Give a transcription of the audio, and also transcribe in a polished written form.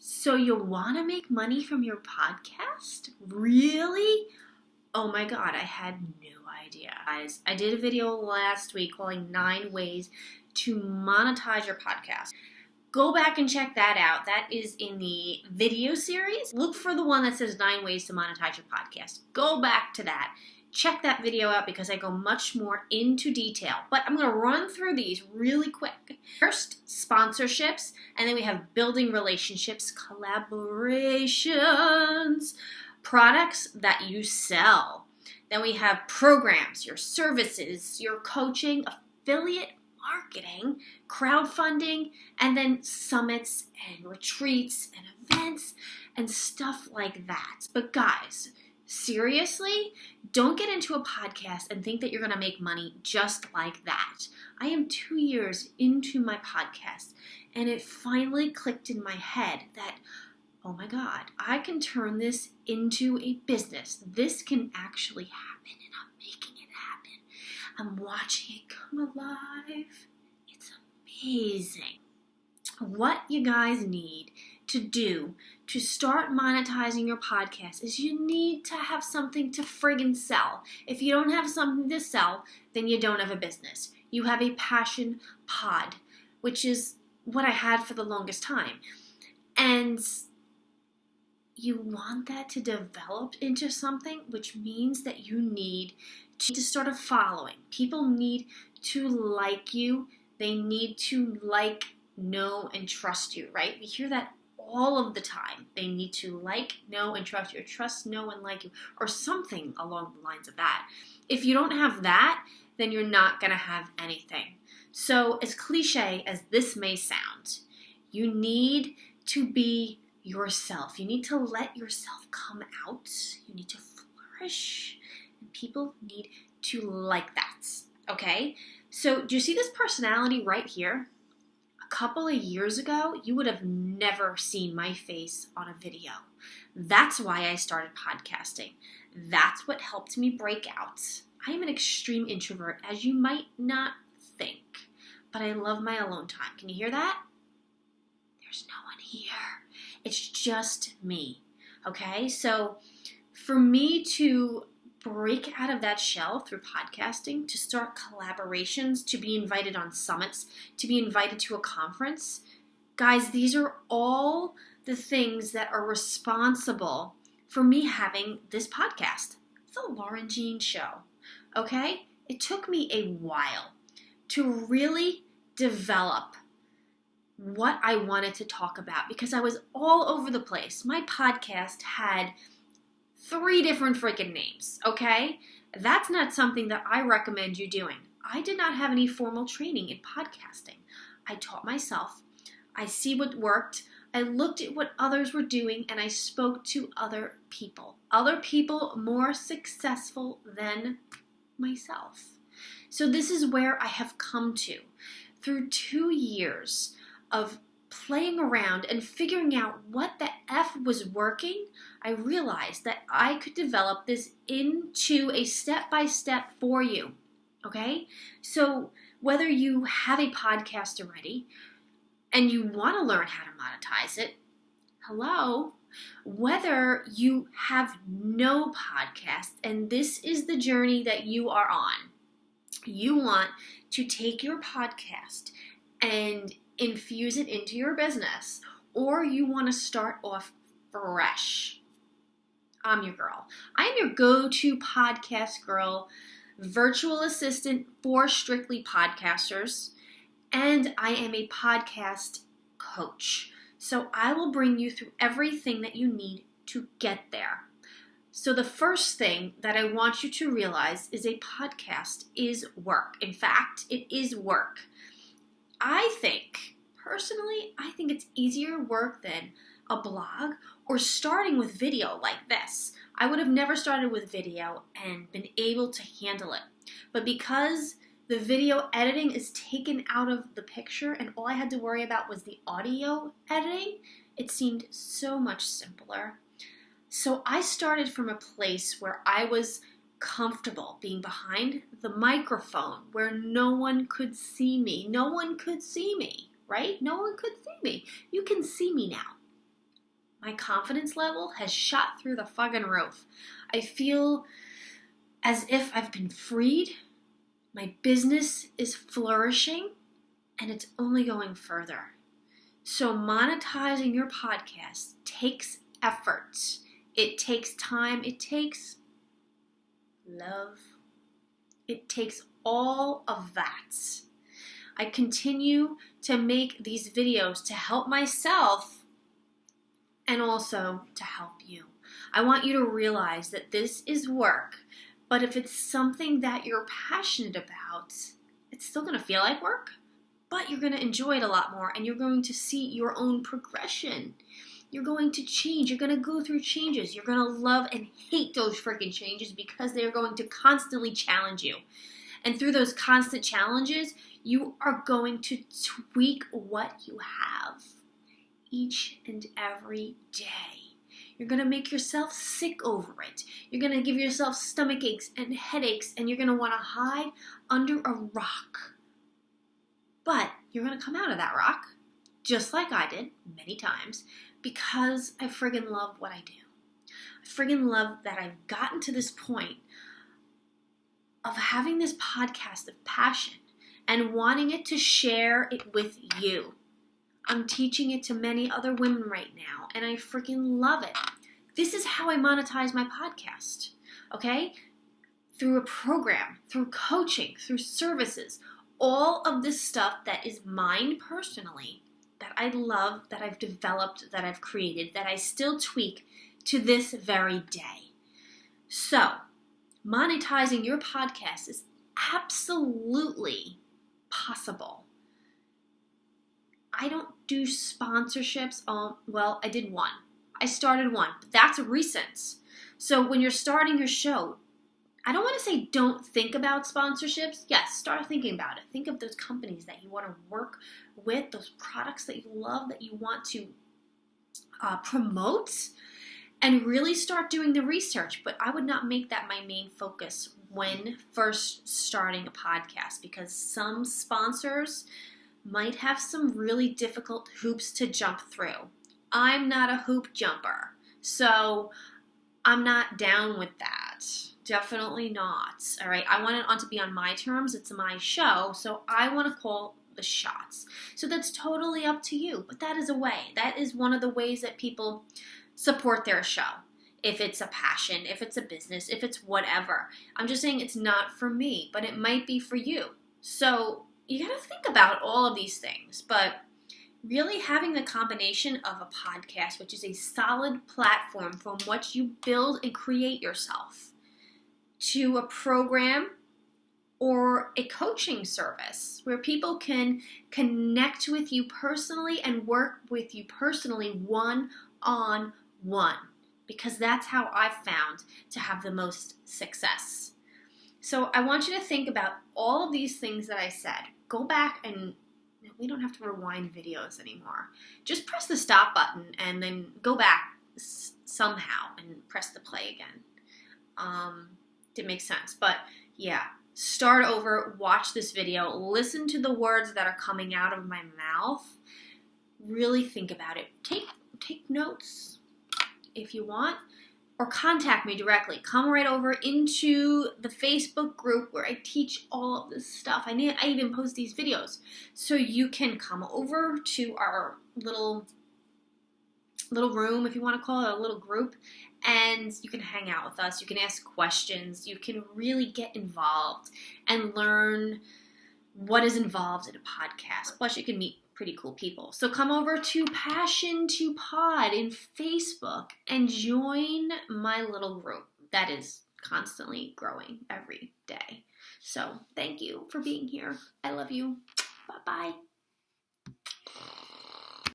So you want to make money from your podcast? Really? Oh my God, I had no idea. Guys, I did a video last week calling 9 ways to monetize your podcast. Go back and check that out. That is in the video series. Look for the one that says 9 ways to monetize your podcast. Go back to that. Check that video out because I go much more into detail. But I'm going to run through these really quick. First, sponsorships, and then we have building relationships, collaborations, products that you sell. Then we have programs, your services, your coaching, affiliate marketing, crowdfunding, and then summits and retreats and events and stuff like that. But guys, seriously, don't get into a podcast and think that you're going to make money just like that. I am 2 years into my podcast, and it finally clicked in my head that, oh my God, I can turn this into a business. This can actually happen, and I'm making it happen. I'm watching it come alive. It's amazing. What you guys need to do to start monetizing your podcast is you need to have something to friggin' sell. If you don't have something to sell, then you don't have a business. You have a passion pod, which is what I had for the longest time. And you want that to develop into something, which means that you need to start a following. People need to like you. They need to like, know, and trust you, right? We hear that all of the time. They need to like, know, and trust you, or trust, know, and like you, or something along the lines of that. If you don't have that, then you're not going to have anything. So as cliche as this may sound, you need to be yourself. You need to let yourself come out. You need to flourish. And people need to like that. Okay? So do you see this personality right here? A couple of years ago, you would have never seen my face on a video. That's why I started podcasting. That's what helped me break out. I am an extreme introvert, as you might not think, but I love my alone time. Can you hear that? There's no one here. It's just me, okay? So for me to break out of that shell through podcasting, to start collaborations, to be invited on summits, to be invited to a conference, guys, these are all the things that are responsible for me having this podcast. It's a Lauren Jean show, okay? It took me a while to really develop what I wanted to talk about because I was all over the place. My podcast had 3 different freaking names, okay? That's not something that I recommend you doing. I did not have any formal training in podcasting. I taught myself. I see what worked. I looked at what others were doing, and I spoke to other people more successful than myself. So this is where I have come to. Through 2 years of playing around and figuring out what the F was working, I realized that I could develop this into a step-by-step for you, okay? So whether you have a podcast already and you want to learn how to monetize it, hello. Whether you have no podcast and this is the journey that you are on, you want to take your podcast and infuse it into your business, or you want to start off fresh. I'm your girl. I'm your go-to podcast girl, virtual assistant for strictly podcasters, and I am a podcast coach. So I will bring you through everything that you need to get there. So the first thing that I want you to realize is a podcast is work. In fact, it is work. Personally, I think it's easier work than a blog or starting with video like this. I would have never started with video and been able to handle it. But because the video editing is taken out of the picture and all I had to worry about was the audio editing, it seemed so much simpler. So I started from a place where I was comfortable being behind the microphone where no one could see me. No one could see me, right? No one could see me. You can see me now. My confidence level has shot through the fucking roof. I feel as if I've been freed. My business is flourishing and it's only going further. So monetizing your podcast takes effort. It takes time. It takes love. It takes all of that. I continue to make these videos to help myself and also to help you. I want you to realize that this is work, but if it's something that you're passionate about, it's still going to feel like work, but you're going to enjoy it a lot more and you're going to see your own progression. You're going to change. You're going to go through changes. You're going to love and hate those freaking changes because they're going to constantly challenge you. And through those constant challenges, you are going to tweak what you have each and every day. You're going to make yourself sick over it. You're going to give yourself stomach aches and headaches, and you're going to want to hide under a rock. But you're going to come out of that rock, just like I did many times, because I friggin' love what I do. I friggin' love that I've gotten to this point of having this podcast of passion and wanting it to share it with you. I'm teaching it to many other women right now, and I freaking love it. This is how I monetize my podcast, okay? Through a program, through coaching, through services, all of this stuff that is mine personally, that I love, that I've developed, that I've created, that I still tweak to this very day. So, monetizing your podcast is absolutely possible. I don't do sponsorships. Well, I did one. I started one, but that's recent. So when you're starting your show, I don't want to say don't think about sponsorships. Yes, start thinking about it. Think of those companies that you want to work with, those products that you love, that you want to promote, and really start doing the research. But I would not make that my main focus when first starting a podcast, because some sponsors might have some really difficult hoops to jump through. I'm not a hoop jumper, so I'm not down with that. Definitely not. All right, I want it to be on my terms. It's my show, so I want to call the shots. So that's totally up to you, but that is a way. That is one of the ways that people support their show. If it's a passion, if it's a business, if it's whatever. I'm just saying it's not for me, but it might be for you. So you got to think about all of these things, but really having the combination of a podcast, which is a solid platform from which you build and create yourself, to a program or a coaching service where people can connect with you personally and work with you personally one-on-one, because that's how I've found to have the most success. So I want you to think about all of these things that I said. Go back, and we don't have to rewind videos anymore. Just press the stop button and then go back somehow and press the play again. Didn't make sense, but yeah. Start over, watch this video, listen to the words that are coming out of my mouth. Really think about it. Take notes if you want, or contact me directly. Come right over into the Facebook group where I teach all of this stuff. I even post these videos. So you can come over to our little room, if you want to call it, a little group, and you can hang out with us. You can ask questions. You can really get involved and learn what is involved in a podcast. Plus, you can meet pretty cool people. So come over to Passion to Pod in Facebook and join my little group that is constantly growing every day. So thank you for being here. I love you. Bye-bye.